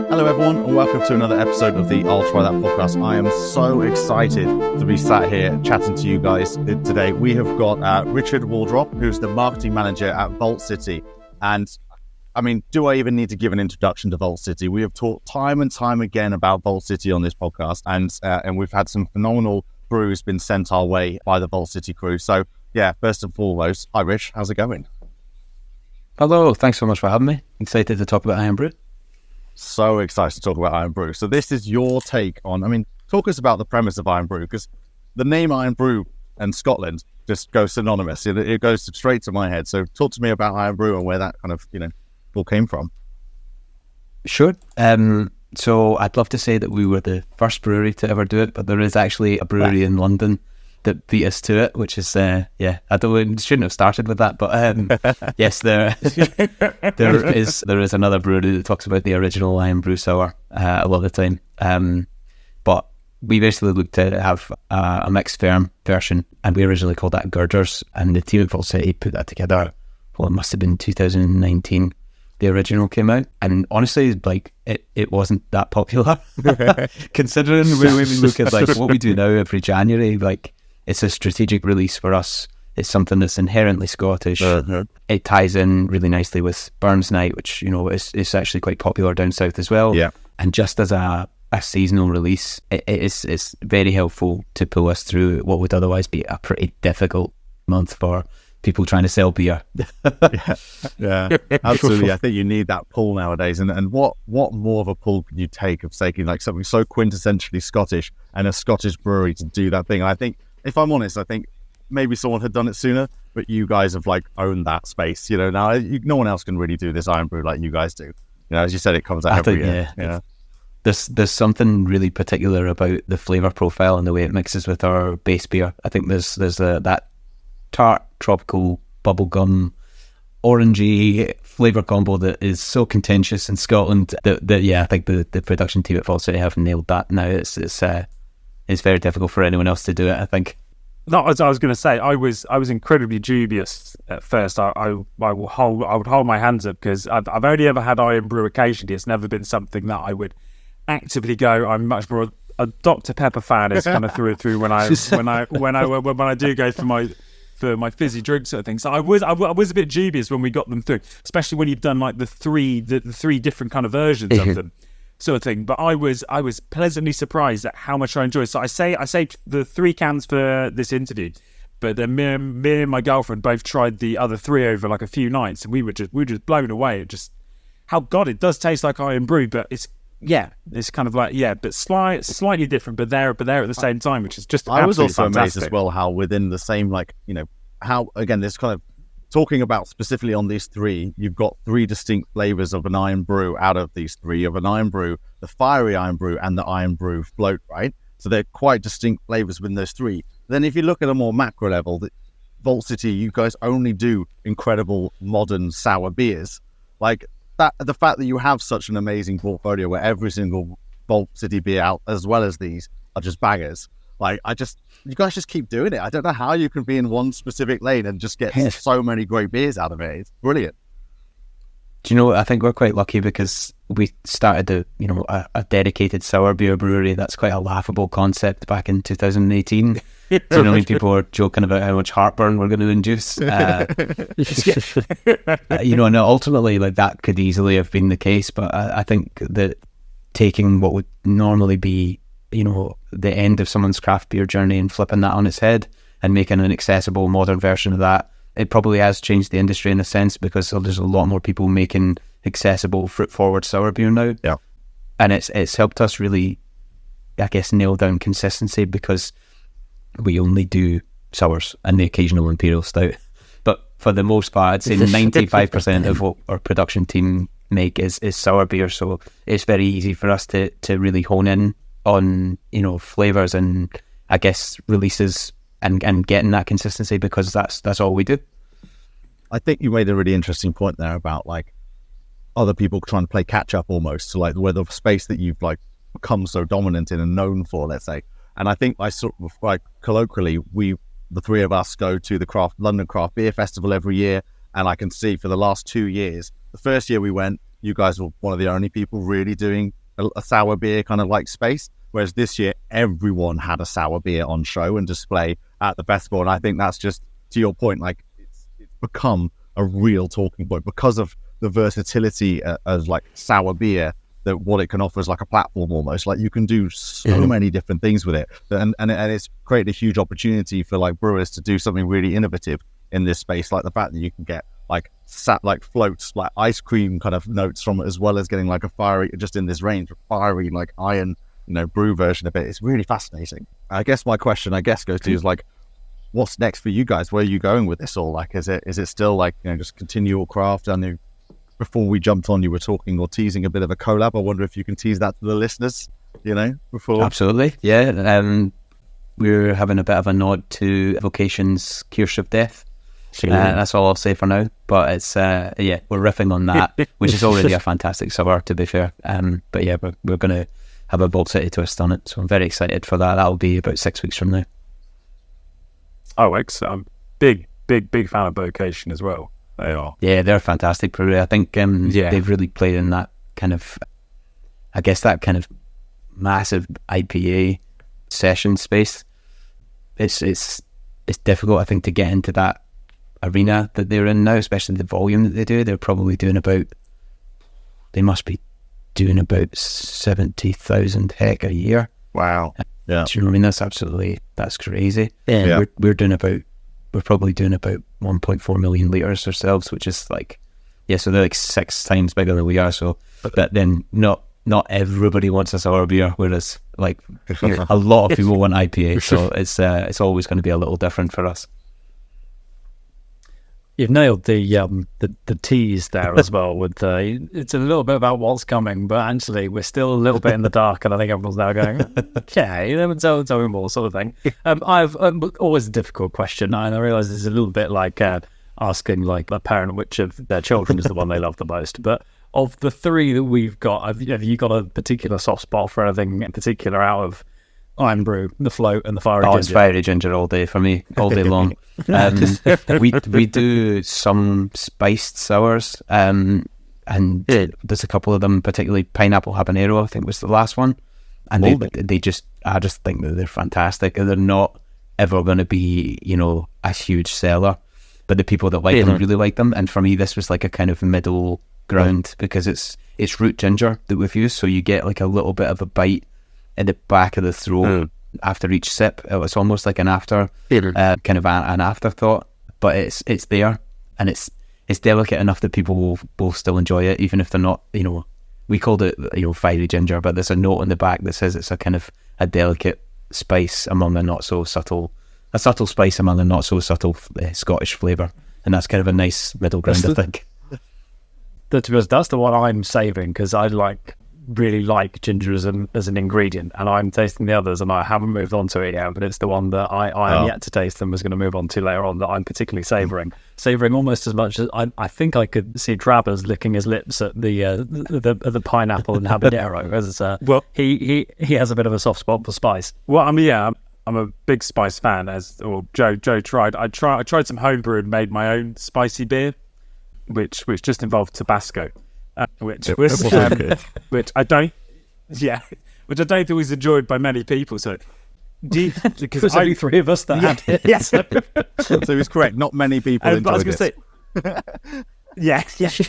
Hello everyone and welcome to another episode of the I'll Try That podcast. I am so excited to be sat here chatting to you guys today. We have got Richard Wardrop, who's the marketing manager at Vault City. And I mean, do I even need to give an introduction to Vault City? We have talked time and time again about Vault City on this podcast, and we've had some phenomenal brews been sent our way by the Vault City crew. So yeah, first and foremost, hi Rich, how's it going? Hello, thanks so much for having me. Excited to talk about Iron Brew. So excited to talk about Iron Brew. So this is your take on, I mean, talk us about the premise of Iron Brew, because the name Iron Brew and Scotland just goes synonymous. It goes straight to my head. So talk to me about Iron Brew and where that kind of, all came from. Sure. So I'd love to say that we were the first brewery to ever do it, but there is actually a brewery in London that beat us to it, which is, I shouldn't have started with that, but yes, there is another brewery that talks about the original Iron Brew sour a lot of the time. But we basically looked to have a mixed ferm version, and we originally called that Girders, and the team at Vault City put that together. Well, it must have been 2019. The original came out, and honestly, like it wasn't that popular, considering when we look at like what we do now every January. Like, it's a strategic release for us. It's something that's inherently Scottish. It ties in really nicely with Burns Night, which is actually quite popular down south as well. Yeah, and just as a seasonal release, it's very helpful to pull us through what would otherwise be a pretty difficult month for people trying to sell beer. yeah, absolutely. I think you need that pull nowadays. And what more of a pull can you take of taking like something so quintessentially Scottish and a Scottish brewery to do that thing? I think, if I'm honest, I think maybe someone had done it sooner, but you guys have like owned that space. Now no one else can really do this Iron Brew like you guys do. As you said, it comes out every year. Yeah. There's something really particular about the flavour profile and the way it mixes with our base beer. I think there's that tart, tropical, bubblegum, orangey flavour combo that is so contentious in Scotland that I think the production team at Vault City have nailed that. Now it's very difficult for anyone else to do it, I think. No, as I was going to say, I was incredibly dubious at first. I would hold my hands up because I've only ever had Iron Brew occasionally. It's never been something that I would actively go. I'm much more a Dr Pepper fan. Is kind of through and through when I do go for my fizzy drinks sort of thing. So I was a bit dubious when we got them through, especially when you've done like the three different kind of versions of them, sort of thing. But I was pleasantly surprised at how much I enjoyed. So I say the 3 cans for this interview, but then me and my girlfriend both tried the other 3 over like a few nights, and we were just blown away at just how it does taste like Iron Brew, but it's kind of like but slightly different, but they're at the same time, which is just I was also fantastic. amazed as well how within the same how again this kind of talking about specifically on these 3, you've got 3 distinct flavors of an Iron Brew out of these 3 of an Iron Brew, the fiery Iron Brew and the Iron Brew float, right? So they're quite distinct flavors within those 3. Then if you look at a more macro level, the Vault City, you guys only do incredible modern sour beers. Like that, the fact that you have such an amazing portfolio where every single Vault City beer out, as well as these, are just bangers. Like, you guys just keep doing it. I don't know how you can be in one specific lane and just get so many great beers out of it. It's brilliant. Do you know what? I think we're quite lucky because we started a dedicated sour beer brewery. That's quite a laughable concept back in 2018. People were joking about how much heartburn we're going to induce. And ultimately, like, that could easily have been the case. But I think that taking what would normally be, the end of someone's craft beer journey and flipping that on its head and making an accessible modern version of that, it probably has changed the industry in a sense, because there's a lot more people making accessible fruit forward sour beer now. Yeah. And it's helped us really, I guess, nail down consistency, because we only do sours and the occasional imperial stout. But for the most part, I'd say 95% of what our production team make is sour beer. So it's very easy for us to really hone in on, flavours and, I guess, releases and getting that consistency, because that's all we do. I think you made a really interesting point there about like other people trying to play catch up almost to like where the space that you've like become so dominant in and known for, let's say. And I think I sort of like colloquially, the 3 of us go to the London Craft Beer Festival every year, and I can see for the last 2 years, the first year we went, you guys were one of the only people really doing a sour beer kind of like space. Whereas this year, everyone had a sour beer on show and display at the festival. And I think that's just, to your point, like it's become a real talking point because of the versatility as like sour beer, that what it can offer is like a platform almost. Like you can do so many different things with it. And it's created a huge opportunity for like brewers to do something really innovative in this space. Like the fact that you can get like floats, like ice cream kind of notes from it, as well as getting like a fiery, just in this range, fiery like iron, brew version of it. It's really fascinating. I guess my question, goes to is like, what's next for you guys? Where are you going with this all? Like, is it still like, just continual craft? I knew before we jumped on, you were talking or teasing a bit of a collab. I wonder if you can tease that to the listeners, before. Absolutely. Yeah. We're having a bit of a nod to Vocation's Kirsch of Death. That's all I'll say for now. But it's, we're riffing on that, which is already a fantastic sour, to be fair. But yeah, we're going to have a Vault City twist on it. So I'm very excited for that. That'll be about 6 weeks from now. Oh, excellent. I'm big fan of Vocation as well. They are. Yeah, they're a fantastic brewery. I think they've really played in that kind of, I guess, that kind of massive IPA session space. It's difficult, I think, to get into that arena that they're in now, especially the volume that they do. They're probably they must be doing about 70,000 hec a year. Wow. Yeah. Do you know what I mean? That's crazy. Yeah. We're probably doing about 1.4 million litres ourselves, which is like, so they're like 6 times bigger than we are. So, but then not everybody wants a sour beer, whereas like a lot of people want IPA. So it's always going to be a little different for us. You've nailed the tease there as well. With it's a little bit about what's coming, but actually we're still a little bit in the dark, and I think everyone's now going, "Okay, tell me more," sort of thing. I've always a difficult question, and I realise it's a little bit like asking like a parent which of their children is the one they love the most. But of the 3 that we've got, have you got a particular soft spot for anything in particular out of Iron Brew, the Float, and the Fiery Ginger? It's Fiery Ginger all day for me, all day long. We do some spiced sours, and there's a couple of them, particularly Pineapple Habanero, I think was the last one. And I just think that they're fantastic. They're not ever going to be, a huge seller, but the people that like them really like them. And for me, this was like a kind of middle ground because it's root ginger that we've used, so you get like a little bit of a bite in the back of the throat after each sip. It's almost like an kind of an afterthought, but it's there, and it's delicate enough that people will still enjoy it, even if they're not. We called it Fiery Ginger, but there's a note on the back that says it's a kind of a delicate spice among a not so subtle, spice among a not so subtle Scottish flavour, and that's kind of a nice middle ground, I think. To be honest, that's the one I'm saving because I really like ginger as an ingredient, and I'm tasting the others, and I haven't moved on to it yet, but it's the one that I am yet to taste and was going to move on to later on that I'm particularly savouring almost as much as I think I could see Travers licking his lips at the pineapple and habanero as well. He has a bit of a soft spot for spice. Well, I'm a big spice fan, Joe tried. I tried some homebrew and made my own spicy beer, which just involved Tabasco. Which I don't think was enjoyed by many people. So, because only 3 of us that had it. Yes, so he was correct. Not many people enjoyed I was going to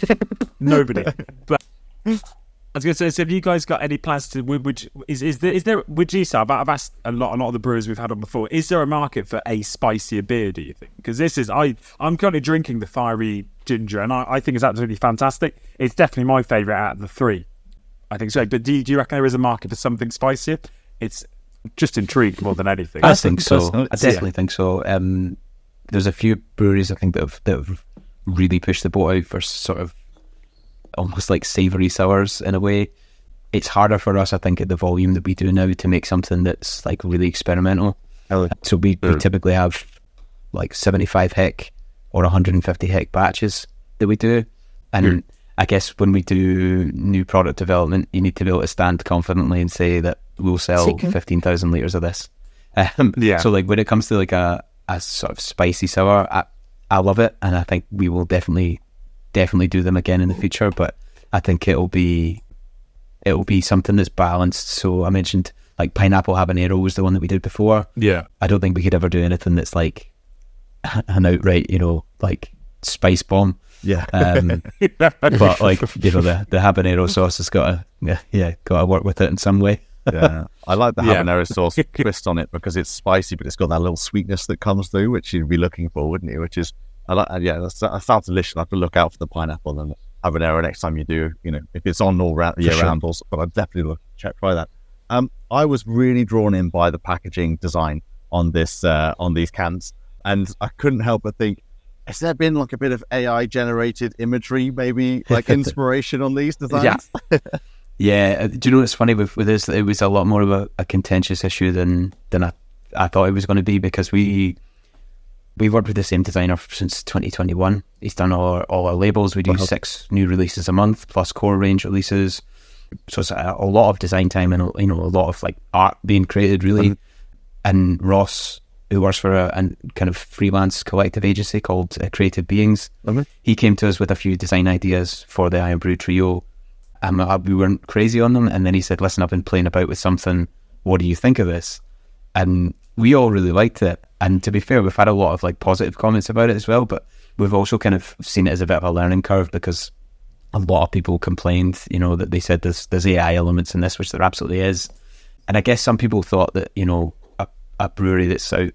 say, nobody. But I was going to say, so have you guys got any plans to? Would you say? I've asked a lot of the brewers we've had on before. Is there a market for a spicier beer? Do you think? Because I'm currently drinking the Fiery Ginger, and I think it's absolutely fantastic. It's definitely my favourite out of the 3. I think so. But do you reckon there is a market for something spicier? It's just intrigued more than anything. I think so. I definitely think so. There's a few breweries I think that have really pushed the boat out for sort of almost like savoury sours in a way. It's harder for us, I think, at the volume that we do now to make something that's like really experimental. So we typically have like 75 hec or 150 hec batches that we do, and I guess when we do new product development, you need to be able to stand confidently and say that we'll sell 15,000 litres of this. So like when it comes to like a sort of spicy sour, I love it, and I think we will definitely do them again in the future. But I think it'll be something that's balanced. So I mentioned like pineapple habanero was the one that we did before. Yeah. I don't think we could ever do anything that's like an outright, like spice bomb. Yeah. But like, the habanero sauce has got to work with it in some way. Yeah, I like the habanero sauce twist on it because it's spicy, but it's got that little sweetness that comes through, which you'd be looking for, wouldn't you? Which is, I like. Yeah, that sounds delicious. I have to look out for the pineapple and habanero next time you do. If it's on all year round, also. But I'd definitely try that. I was really drawn in by the packaging design on this on these cans, and I couldn't help but think, has there been like a bit of AI generated imagery, maybe like inspiration on these designs? Yeah. Yeah, do you know what's funny with this? It was a lot more of a contentious issue than I thought it was going to be, because we worked with the same designer since 2021. He's done all our labels. We do 6 new releases a month plus core range releases. So it's a lot of design time and a lot of like art being created, really. And Ross, who works for a kind of freelance collective agency called Creative Beings, he came to us with a few design ideas for the Iron Brew trio. We weren't crazy on them, and then he said, listen, I've been playing about with something, what do you think of this? And we all really liked it, and to be fair, we've had a lot of like positive comments about it as well, but we've also kind of seen it as a bit of a learning curve, because a lot of people complained, that they said there's AI elements in this, which there absolutely is. And I guess some people thought that a brewery that's out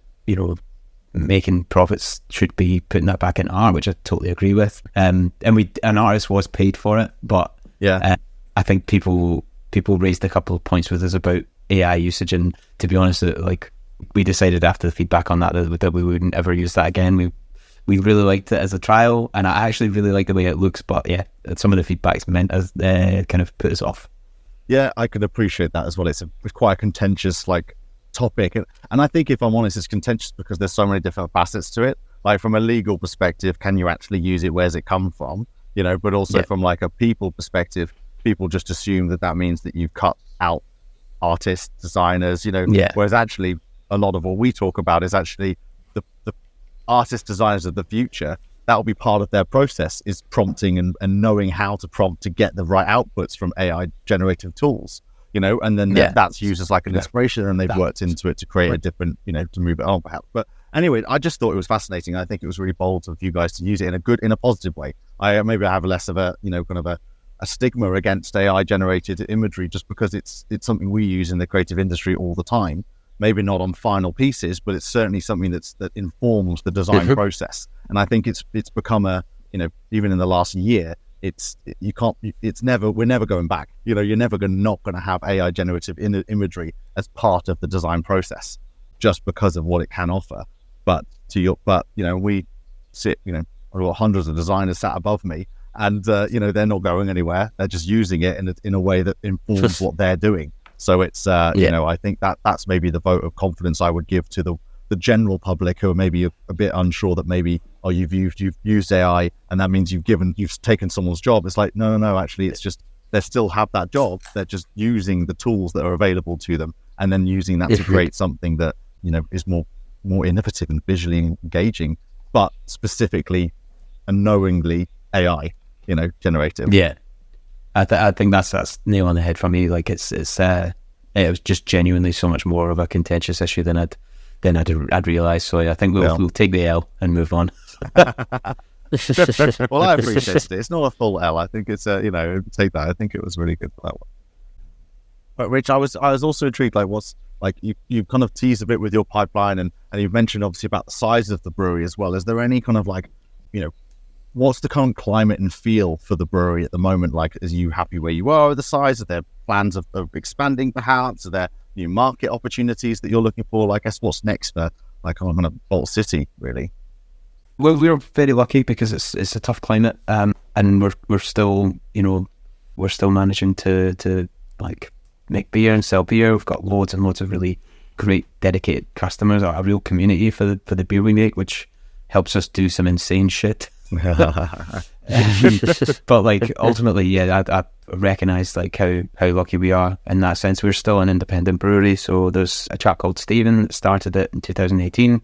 making profits should be putting that back in art, which I totally agree with. And an artist was paid for it, but yeah, I think people raised a couple of points with us about AI usage, and to be honest, like we decided after the feedback on that we wouldn't ever use that again. We really liked it as a trial, and I actually really like the way it looks. But yeah, some of the feedback's meant as kind of put us off. Yeah, I can appreciate that as well. It's quite a contentious like topic, and I think if I'm honest, it's contentious because there's so many different facets to it. Like from a legal perspective, can you actually use it? Where's it come from? But also from like a people perspective, people just assume that means that you've cut out artists, designers, whereas actually a lot of what we talk about is actually the artist designers of the future. That will be part of their process, is prompting and knowing how to prompt to get the right outputs from AI generative tools, and then that's used as like an inspiration, and they've worked into it to create a different, to move it on perhaps. But anyway, I just thought it was fascinating. I think it was really bold of you guys to use it in a positive way. I have less of a, kind of a stigma against AI generated imagery, just because it's something we use in the creative industry all the time. Maybe not on final pieces, but it's certainly something that informs the design process. And I think it's become even in the last year, we're never going back. You're never not going to have AI generative imagery as part of the design process, just because of what it can offer. But we sit, I've got hundreds of designers sat above me, and they're not going anywhere. They're just using it in a way that informs what they're doing. So it's I think that's maybe the vote of confidence I would give to the general public who are maybe a bit unsure that maybe you've used AI and that means you've taken someone's job. It's like no, actually it's just they still have that job. They're just using the tools that are available to them, and then using that to create something that is more innovative and visually engaging, but specifically and knowingly AI, generative. Yeah, I think that's nail on the head for me. Like it was just genuinely so much more of a contentious issue than I'd realised. So I think we'll take the L and move on. Well, I appreciate it. It's not a full L. I think it's take that. I think it was really good for that one. But Rich, I was also intrigued. Like, what's like you kind of teased a bit with your pipeline, and you've mentioned obviously about the size of the brewery as well. Is there any kind of like, what's the current climate and feel for the brewery at the moment? Like, are you happy where you are with the size? Are there plans of expanding perhaps? Are there new market opportunities that you're looking for? Like, I guess what's next for like on a Vault City, really? Well, we're very lucky because it's a tough climate, and we're still managing to like make beer and sell beer. We've got loads and loads of really great dedicated customers, a real community for the beer we make, which helps us do some insane shit. But like ultimately, I recognise like how lucky we are in that sense. We're still an independent brewery, so there's a chap called Stephen that started it in 2018,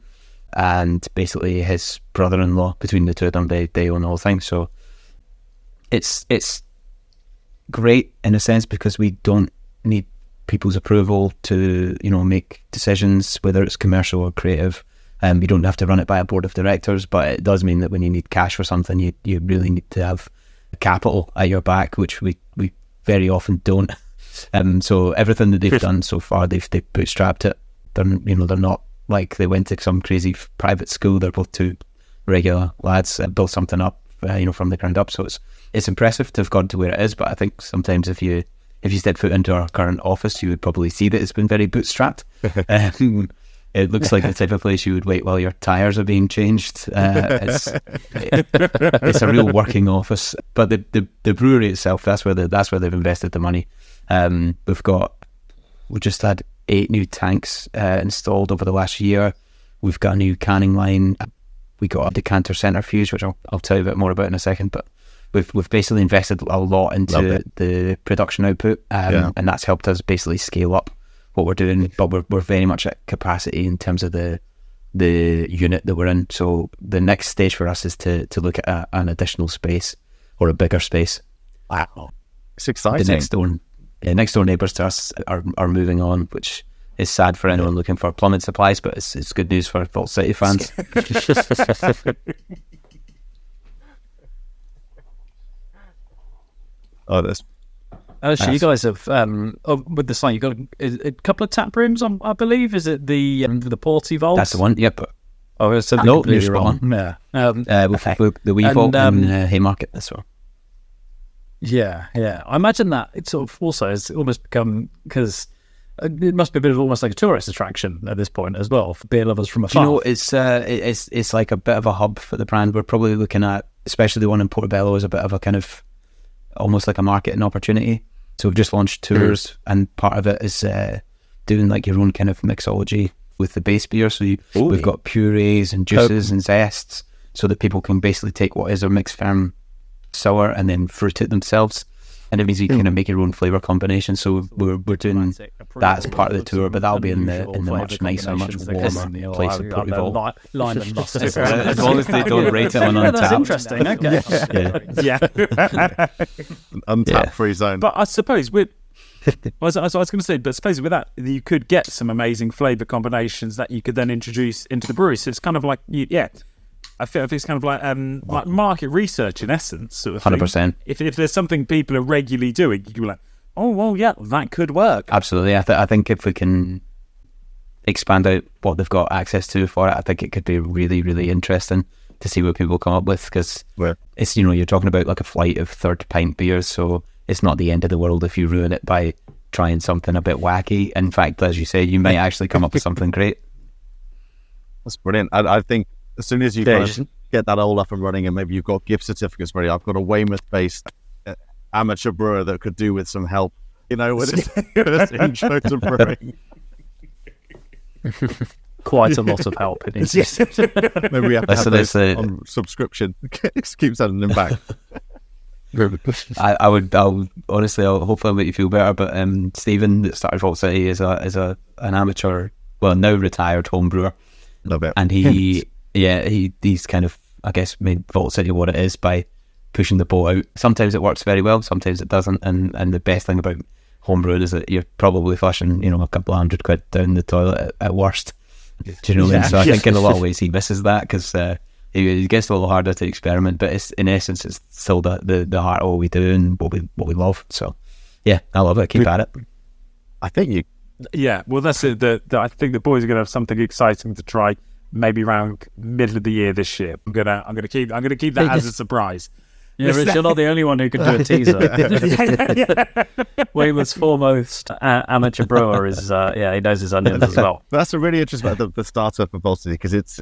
and basically his brother-in-law, between the two of them, they own the whole thing. So it's great in a sense because we don't need people's approval to, make decisions, whether it's commercial or creative. You don't have to run it by a board of directors, but it does mean that when you need cash for something, you really need to have capital at your back, which we very often don't. So everything that they've done so far, they've bootstrapped it. They're not like they went to some crazy private school. They're both two regular lads that built something up, from the ground up. So it's impressive to have gone to where it is. But I think sometimes if you step foot into our current office, you would probably see that it's been very bootstrapped. It looks like the type of place you would wait while your tires are being changed. It's a real working office. But the brewery itself, that's where they've invested the money. We've just had 8 new tanks installed over the last year. We've got a new canning line. We got a decanter centrifuge, which I'll tell you a bit more about in a second. But we've basically invested a lot into the production output, and that's helped us basically scale up what we're doing. But we're very much at capacity in terms of the unit that we're in. So the next stage for us is to look at an additional space or a bigger space. Wow, it's exciting. The next door neighbours to us are moving on, which is sad for anyone looking for plumbing supplies, but it's good news for Vault City fans. Oh, that's actually, you guys have with the site. You got a couple of tap rooms, I believe. Is it the Porty Vault? That's the one. Yep. Oh, it's no, completely you're wrong. spot on. With the Wee Vault in Haymarket as well. Yeah. I imagine that it sort of also has almost become, because it must be a bit of almost like a tourist attraction at this point as well for beer lovers from afar. It's like a bit of a hub for the brand. We're probably looking at, especially the one in Portobello, as a bit of a kind of almost like a marketing opportunity. So we've just launched tours, and part of it is doing like your own kind of mixology with the base beer. So we've got purees and juices and zests, so that people can basically take what is a mixed ferm sour and then fruit it themselves, and it means you kind of make your own flavour combination. So we're doing that as part of the tour, but that'll be in the much nicer, much warmer place of Porty Vault. Lime and mustard. As long as they don't rate it on Untappd. That's interesting. Okay. Yeah. Untapped free zone. But I suppose I was going to say, but suppose with that you could get some amazing flavour combinations that you could then introduce into the brewery. So it's kind of like I feel it's kind of like market research in essence, sort of thing. 100%. If there's something people are regularly doing, you can be like, oh well, yeah, that could work. Absolutely. I think if we can expand out what they've got access to for it, I think it could be really, really interesting to see what people come up with, because it's, you're talking about like a flight of third pint beers, so it's not the end of the world if you ruin it by trying something a bit wacky. In fact, as you say, you might actually come up with something great. That's brilliant. I think as soon as you kind of get that all up and running, and maybe you've got gift certificates ready, I've got a Weymouth-based amateur brewer that could do with some help, with his intro to brewing. Quite a lot of help. It is. Maybe we have to have those on subscription. Just keep sending them back. I'll honestly, hopefully I'll make you feel better, but Stephen that started Vault City is an amateur, well, now retired home brewer. Love it. And he's kind of, I guess, made Vault City what it is by pushing the boat out. Sometimes it works very well, sometimes it doesn't, and the best thing about homebrewing is that you're probably flushing, a couple of £100 down the toilet at worst. Do you know what I mean? So I think in a lot of ways he misses that, because it gets a little harder to experiment, but it's, in essence, it's still the heart of what we do and what we love. So yeah, I love it. Keep at it. I think you. Yeah, well, that's it. I think the boys are going to have something exciting to try, maybe around middle of the year this year. I'm gonna keep that as a surprise. Yeah, Rich, you're not the only one who can do a teaser. Weymouth's foremost amateur brewer is, he knows his onions as well. That's a really interesting about the startup of Vault City, because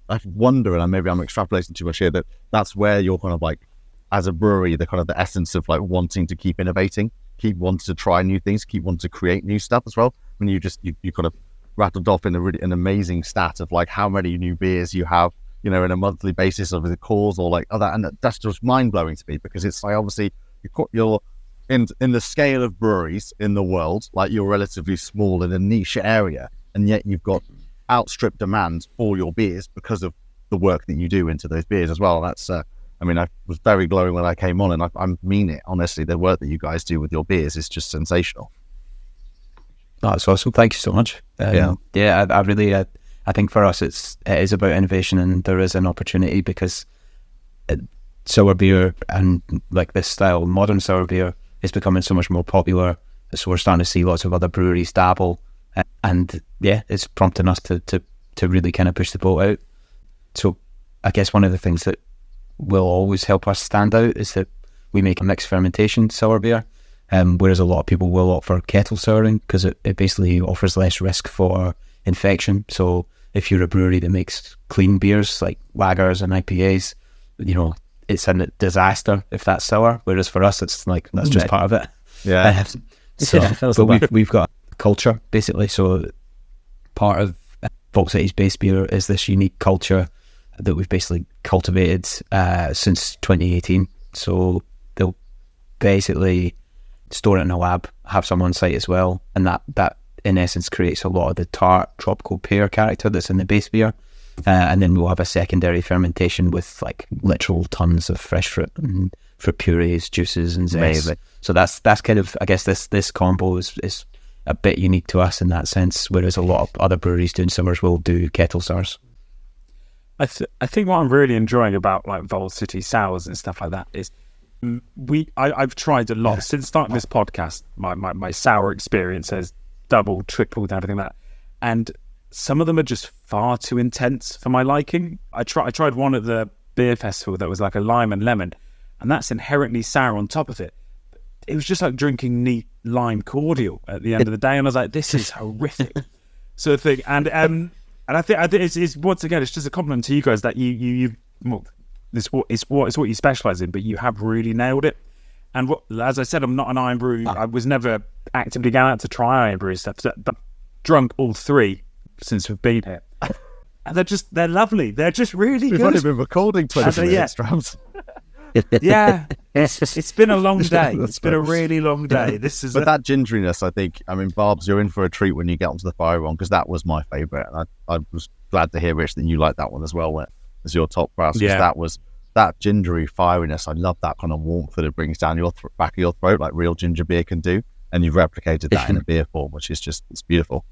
I wonder, and maybe I'm extrapolating too much here, that's where you're kind of like, as a brewery, the kind of the essence of like wanting to keep innovating, keep wanting to try new things, keep wanting to create new stuff as well. When you kind of rattled off in an amazing stat of like how many new beers you have, in a monthly basis of the cause or like other, and that's just mind blowing to me, because it's like, obviously you're in the scale of breweries in the world, like you're relatively small in a niche area, and yet you've got outstripped demand for your beers because of the work that you do into those beers as well. That's I mean, I was very glowing when I came on, and I mean it, honestly. The work that you guys do with your beers is just sensational. Oh, that's awesome. Thank you so much. I really, I think for us, it is about innovation, and there is an opportunity because sour beer and like this style, modern sour beer, is becoming so much more popular. So we're starting to see lots of other breweries dabble, and it's prompting us to really kind of push the boat out. So I guess one of the things that will always help us stand out is that we make a mixed fermentation sour beer, whereas a lot of people will opt for kettle souring because it basically offers less risk for infection. So if you're a brewery that makes clean beers like lagers and IPAs, it's a disaster if that's sour, whereas for us it's like that's just part of it. But we've got a culture basically. So part of Vault City's base beer is this unique culture that we've basically cultivated since 2018. So they'll basically store it in a lab, have some on site as well, and that in essence creates a lot of the tart tropical pear character that's in the base beer. And then we'll have a secondary fermentation with like literal tons of fresh fruit and fruit purees, juices and zest. So that's kind of, I guess this combo is a bit unique to us in that sense, whereas a lot of other breweries doing summers will do kettle sours. I think what I'm really enjoying about like Vault City sours and stuff like that is I've tried a lot since starting this podcast. My sour experience has doubled, tripled, everything like that, and some of them are just far too intense for my liking. I tried one at the beer festival that was like a lime and lemon, and that's inherently sour on top of it. It was just like drinking neat lime cordial at the end of the day, and I was like, this is horrific sort of thing. And I think it's once again, it's just a compliment to you guys that it's what you specialize in, but you have really nailed it. And as I said, I'm not an Iron Brew. I was never actively going out to try Iron Brew stuff, but drunk all three since we've been here, and they're lovely. They're just really good. We've only been recording 20 minutes, Drums. Yeah, it's been a long day. It's been a really long day. But that gingeriness, I think. I mean, Barbs, you're in for a treat when you get onto the fire one, because that was my favourite, and I was glad to hear, Rich, that you liked that one as well, as your top brass. Yeah, that was that gingery firiness. I love that kind of warmth that it brings down your back of your throat, like real ginger beer can do, and you've replicated that in a beer form, which is it's beautiful.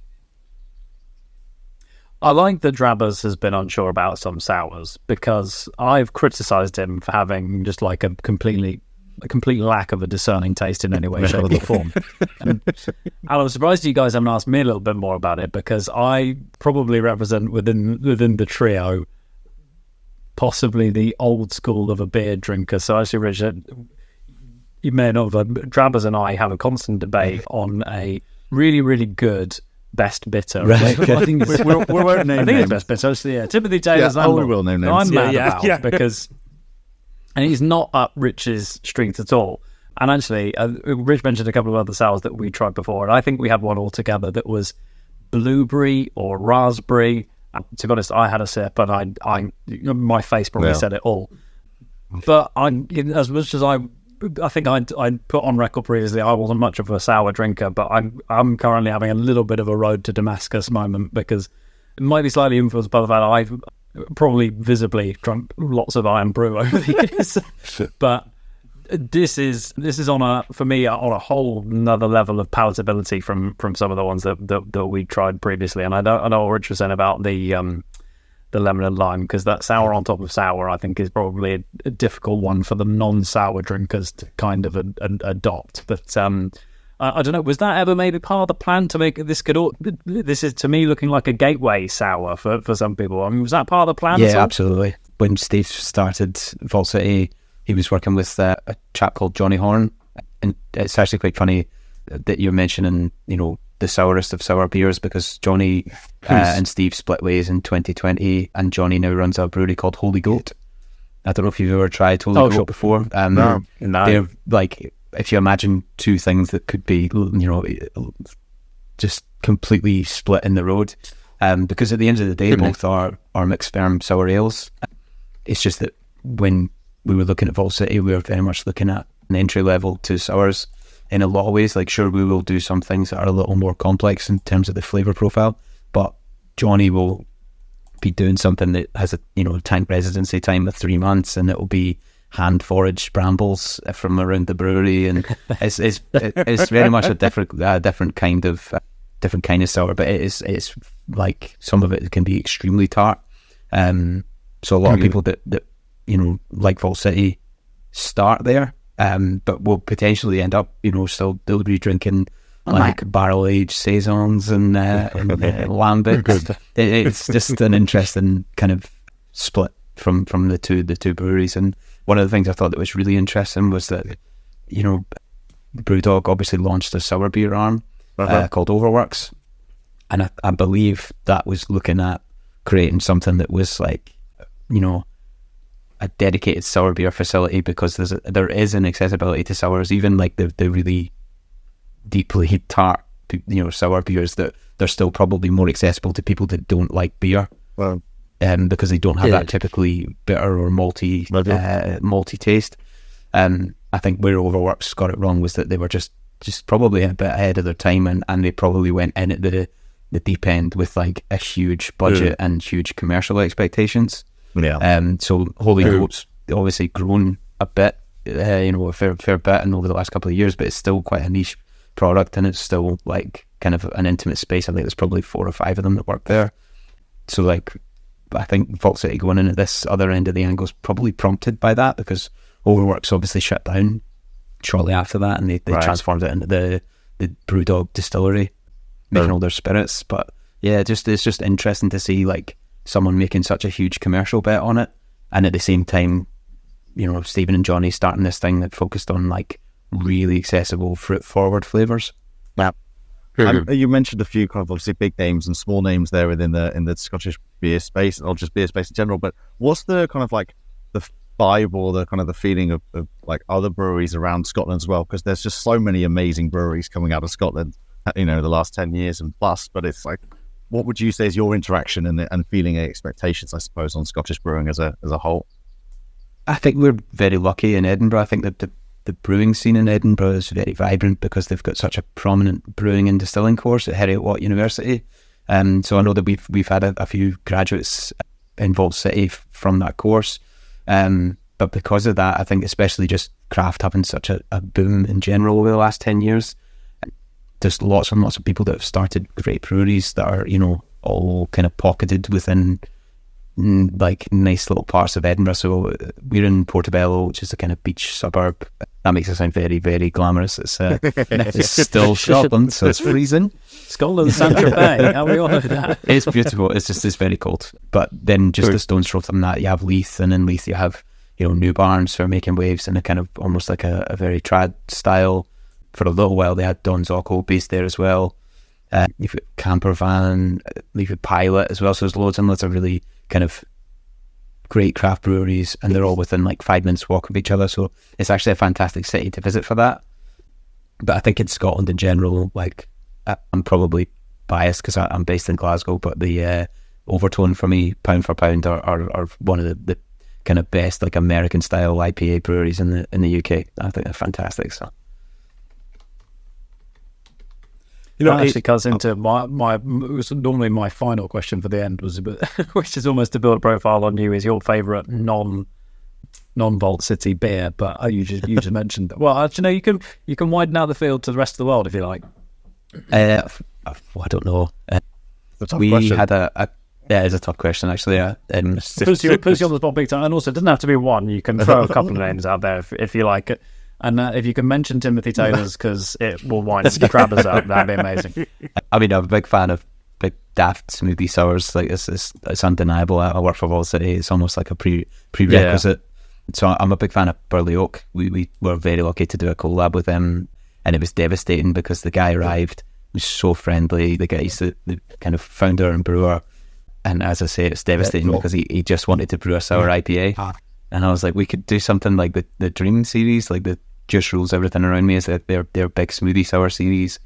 I like that Drabbers has been unsure about some sours because I've criticised him for having just like a complete lack of a discerning taste in any way, shape or form. And I'm surprised you guys haven't asked me a little bit more about it, because I probably represent within the trio possibly the old school of a beer drinker. So actually, Richard, you may know that Drabbers and I have a constant debate on a really, really good best bitter. Right. I think it's best bitter. So, yeah, Timothy Taylor's we will name names. I'm mad about because, and he's not up Rich's strength at all. And actually, Rich mentioned a couple of other sours that we tried before, and I think we had one all together that was blueberry or raspberry. To be honest, I had a sip, and I my face probably said it all. But as much as I think I'd put on record previously, I wasn't much of a sour drinker, but I'm currently having a little bit of a road to Damascus moment, because it might be slightly influenced by the fact that I've probably visibly drunk lots of Iron Brew over the years. But this is on a whole another level of palatability from some of the ones that we tried previously. And I know what Rich was saying about the lemon and lime, because that sour on top of sour, I think, is probably a difficult one for the non-sour drinkers to kind of adopt. But I don't know, was that ever maybe part of the plan to make this this is to me looking like a gateway sour for some people? I mean, was that part of the plan? Yeah, absolutely. When Steve started Vault City, he was working with a chap called Johnny Horn, and it's actually quite funny that you're mentioning, the sourest of sour beers, because Johnny and Steve split ways in 2020, and Johnny now runs a brewery called Holy Goat. I don't know if you've ever tried Holy Goat before. No. They're like, if you imagine two things that could be, just completely split in the road, because at the end of the day, both are mixed ferm sour ales. It's just that when we were looking at Vault City, we were very much looking at an entry level to sours in a lot of ways. Like, sure, we will do some things that are a little more complex in terms of the flavour profile, but Johnny will be doing something that has a tank residency time of 3 months, and it will be hand foraged brambles from around the brewery, and it's very much a different kind of sour, but it's like some of it can be extremely tart. So a lot of people that like Vault City start there, but will potentially end up still they'll be drinking like barrel aged saisons and lambics. It's just an interesting kind of split from the two breweries. And one of the things I thought that was really interesting was that Brewdog obviously launched a sour beer arm called Overworks, and I believe that was looking at creating something that was like a dedicated sour beer facility, because there is an accessibility to sours, even like the really deeply tart sour beers, that they're still probably more accessible to people that don't like beer. Well, because they don't have that typically bitter or malty taste. I think where Overworks got it wrong was that they were just probably a bit ahead of their time, and they probably went in at the deep end with like a huge budget and huge commercial expectations. So Holy Goat's obviously grown a bit, a fair bit, and over the last couple of years, but it's still quite a niche product, and it's still like kind of an intimate space. I think there's probably 4 or 5 of them that work there. So like, I think Vault City going in at this other end of the angle is probably prompted by that, because Overworks obviously shut down shortly after that, and they transformed it into the Brewdog distillery, making all their spirits. But yeah, it's just interesting to see like someone making such a huge commercial bet on it, and at the same time, Stephen and Johnny starting this thing that focused on like really accessible fruit forward flavors. You mentioned a few kind of obviously big names and small names there in the Scottish beer space, or just beer space in general. But what's the kind of like the vibe or the kind of the feeling of like other breweries around Scotland as well? Because there's just so many amazing breweries coming out of Scotland, the last 10 years and plus. But it's like, what would you say is your interaction and feeling and expectations, I suppose, on Scottish brewing as a whole? I think we're very lucky in Edinburgh. I think that the brewing scene in Edinburgh is very vibrant because they've got such a prominent brewing and distilling course at Heriot-Watt University. So I know that we've had a few graduates in Vault City from that course. But because of that, I think especially just craft having such a boom in general over the last 10 years, there's lots and lots of people that have started great breweries that are, all kind of pocketed within like nice little parts of Edinburgh. So we're in Portobello, which is a kind of beach suburb. That makes it sound very, very glamorous. It's still Scotland, so it's freezing. Scotland, Saint-Tropez, how we all know that? It's beautiful. It's very cold. But then just a stone's throw from that, you have Leith, and in Leith you have New Barns who are making waves in a kind of almost like a very trad style. For a little while they had Don Zocco based there as well. You've got Campervan, you've got Pilot as well. So there's loads and loads of really kind of great craft breweries, and they're all within like 5 minutes walk of each other. So it's actually a fantastic city to visit for that. But I think in Scotland in general, like I'm probably biased because I'm based in Glasgow, but the Overtone for me, pound for pound, are one of the kind of best like American style IPA breweries in the UK. I think they're fantastic. So. That actually cuts into my it was normally my final question for the end, was a bit, which is almost to build a profile on you, is your favourite non Vault City beer. But you just mentioned that. Well, actually, no, you can widen out the field to the rest of the world if you like. I don't know. We question. had it's a tough question actually. Puts you on the spot big time, and also it doesn't have to be one. You can throw a couple of names out there if you like it. And if you can mention Timothy Taylor's, because it will wind the crabbers up, that'd be amazing. I mean, I'm a big fan of big daft smoothie sours. Like it's undeniable. I work for Vault City. It's almost like a prerequisite. Yeah. So I'm a big fan of Burley Oak. We were very lucky to do a collab with them, and it was devastating because the guy arrived, was so friendly. The guy's the kind of founder and brewer, and as I say, it's devastating because he just wanted to brew a sour IPA. And I was like, we could do something like the Dream series, like the Juice Rules Everything Around Me is their big smoothie sour series.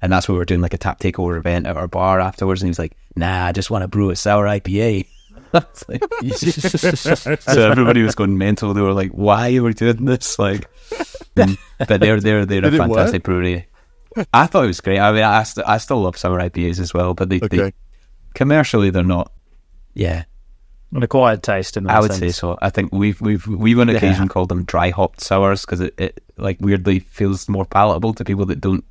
And that's what we were doing, like a tap takeover event at our bar afterwards. And he was like, nah, I just want to brew a sour IPA. So everybody was going mental. They were like, why are we doing this? Like, but they're a fantastic brewery. I thought it was great. I mean, I still love sour IPAs as well, but they commercially they're not. Yeah. An acquired taste in that I would sense. say so. I think we've on occasion called them dry hopped sours because it like weirdly feels more palatable to people that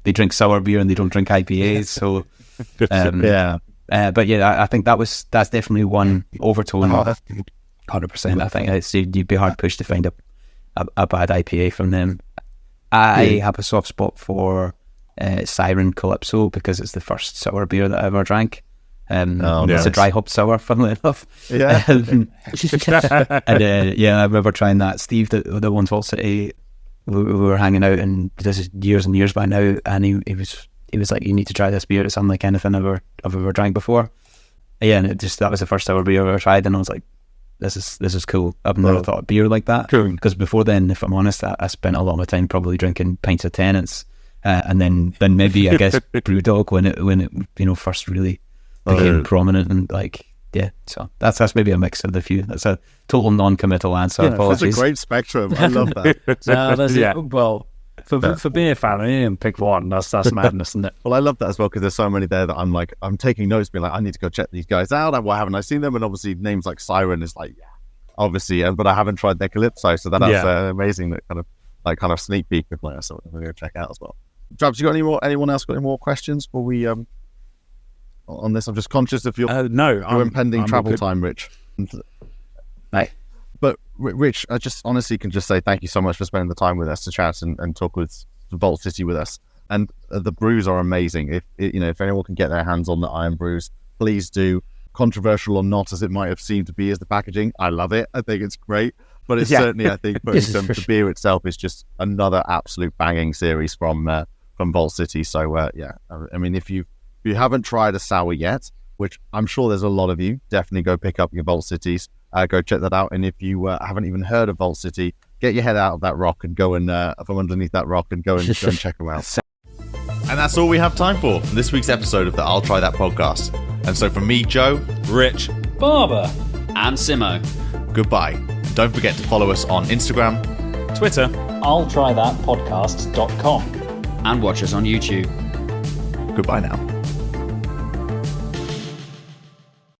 they drink sour beer and they don't drink IPAs. So but yeah, I think that's definitely one overtone. 100%. I think you'd be hard pushed to find a bad IPA from them. I have a soft spot for Siren Calypso because it's the first sour beer that I ever drank. It's a dry hop sour, funnily enough. Yeah. And I remember trying that. Steve, the one Vault City, we were hanging out, and this is years and years by now, and he was like, "You need to try this beer. It's unlike anything I've ever drank before." Yeah, and that was the first sour beer I've ever tried, and I was like, "This is cool. I've never thought of beer like that." Because before then, if I'm honest, I spent a lot of time probably drinking pints of Tennent's, and then maybe I guess Brewdog when it first really became prominent, and so that's maybe a mix of the few. That's a total non-committal answer. Apologies. That's a great spectrum. I love that. Well, for being a fan, I didn't pick one. That's madness, isn't it? Well, I love that as well because there's so many there that I'm taking notes, being like, I need to go check these guys out. Why haven't I seen them? And obviously, names like Siren is like, obviously, but I haven't tried their Calypso, so that's amazing. That kind of sneak peek of like, so I'm gonna go check out as well. Drabs, you got anyone else got any more questions before we on this? I'm just conscious of your impending travel time, Rich. Right. But Rich, I just honestly can just say thank you so much for spending the time with us to chat and talk with Vault City with us. And the brews are amazing. If anyone can get their hands on the Iron Brews, please do. Controversial or not, as it might have seemed to be as the packaging, I love it. I think it's great. But it's certainly, I think, the beer itself is just another absolute banging series from Vault City. So I mean, if you haven't tried a sour yet, which I'm sure there's a lot of you, definitely go pick up your Vault Cities. Go check that out. And if you haven't even heard of Vault City, get your head out of that rock and go and from underneath that rock and go and check them out. And that's all we have time for this week's episode of the I'll Try That podcast. And so from me, Joe, Rich, Barber, and Simo, goodbye. Don't forget to follow us on Instagram, Twitter, I'll try that podcast.com. and watch us on YouTube. goodbye now.